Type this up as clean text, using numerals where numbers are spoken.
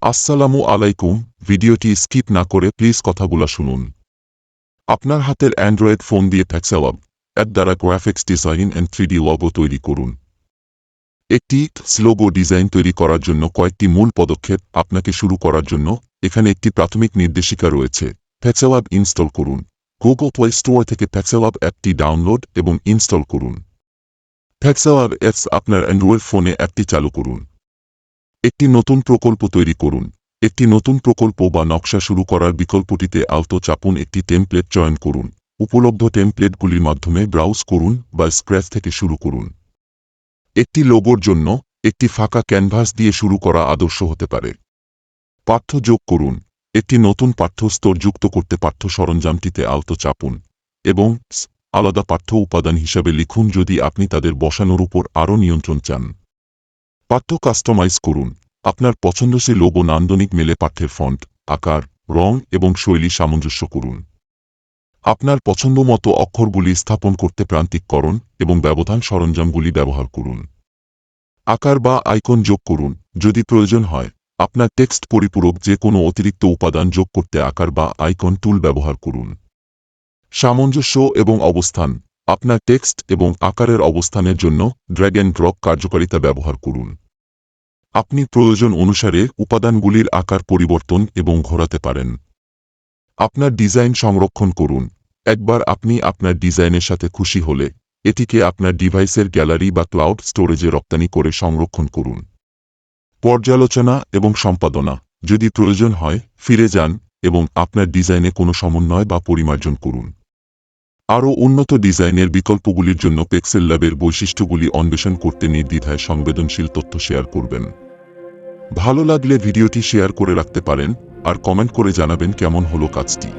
আসসালামু আলাইকুম। ভিডিওটি স্কিপ না করে প্লিজ কথাগুলো শুনুন। আপনার হাতের অ্যান্ড্রয়েড ফোন দিয়ে পিক্সেলব অ্যাপ দ্বারা graphics design and 3D logo তৈরি করুন। একটি লোগো ডিজাইন তৈরি করার জন্য কয়েকটি মূল পদক্ষেপ আপনাকে শুরু করার জন্য এখানে একটি প্রাথমিক নির্দেশিকা রয়েছে। পিক্সেলব ইনস্টল করুন। গুগল প্লে স্টোর থেকে পিক্সেলব অ্যাপটি ডাউনলোড এবং ইনস্টল করুন। পিক্সেলব অ্যাপস আপনার অ্যান্ড্রয়েড ফোনে অ্যাপটি চালু করুন। একটি নতুন প্রকল্প তৈরি করুন। একটি নতুন প্রকল্প বা নকশা শুরু করার বিকল্পটিতে আলতো চাপুন। একটি টেমপ্লেট চয়ন করুন। উপলব্ধ টেমপ্লেটগুলির মাধ্যমে ব্রাউজ করুন বা স্ক্র্যাচ থেকে শুরু করুন। একটি লোগোর জন্য একটি ফাঁকা ক্যানভাস দিয়ে শুরু করা আদর্শ হতে পারে। পাঠ্য যোগ করুন। একটি নতুন পাঠ্যস্তর যুক্ত করতে পাঠ্য সরঞ্জামটিতে আলতো চাপুন এবং আলাদা পাঠ্য উপাদান হিসাবে লিখুন যদি আপনি তাদের বসানোর উপর আরও নিয়ন্ত্রণ চান। পাঠ্য কাস্টমাইজ করুন। আপনার পছন্দসই লোগো নান্দনিক মেলে পাঠ্যের ফন্ট, আকার, রং এবং শৈলী সামঞ্জস্য করুন। আপনার পছন্দমতো অক্ষরগুলি স্থাপন করতে প্রান্তিককরণ এবং ব্যবধান সরঞ্জামগুলি ব্যবহার করুন। আকার বা আইকন যোগ করুন। যদি প্রয়োজন হয় আপনার টেক্সট পরিপূরক যে কোনো অতিরিক্ত উপাদান যোগ করতে আকার বা আইকন টুল ব্যবহার করুন। সামঞ্জস্য এবং অবস্থান। আপনার টেক্সট এবং আকারের অবস্থানের জন্য ড্র্যাগ অ্যান্ড ড্রপ কার্যকারিতা ব্যবহার করুন। আপনি প্রয়োজন অনুসারে উপাদানগুলির আকার পরিবর্তন এবং ঘোরাতে পারেন। আপনার ডিজাইন সংরক্ষণ করুন। একবার আপনি আপনার ডিজাইনের সাথে খুশি হলে এটিকে আপনার ডিভাইসের গ্যালারি বা ক্লাউড স্টোরেজে রপ্তানি করে সংরক্ষণ করুন। পর্যালোচনা এবং সম্পাদনা। যদি প্রয়োজন হয় ফিরে যান এবং আপনার ডিজাইনে কোনো সমন্বয় বা পরিমার্জন করুন। আরও উন্নত ডিজাইনের বিকল্পগুলির জন্য পিক্সেল ল্যাবের বৈশিষ্ট্যগুলি অন্বেষণ করতে নির্দ্বিধায় সংবেদনশীল তথ্য শেয়ার করবেন। ভালো লাগলে ভিডিওটি শেয়ার করে রাখতে পারেন আর কমেন্ট করে জানাবেন কেমন হলো কাজটি।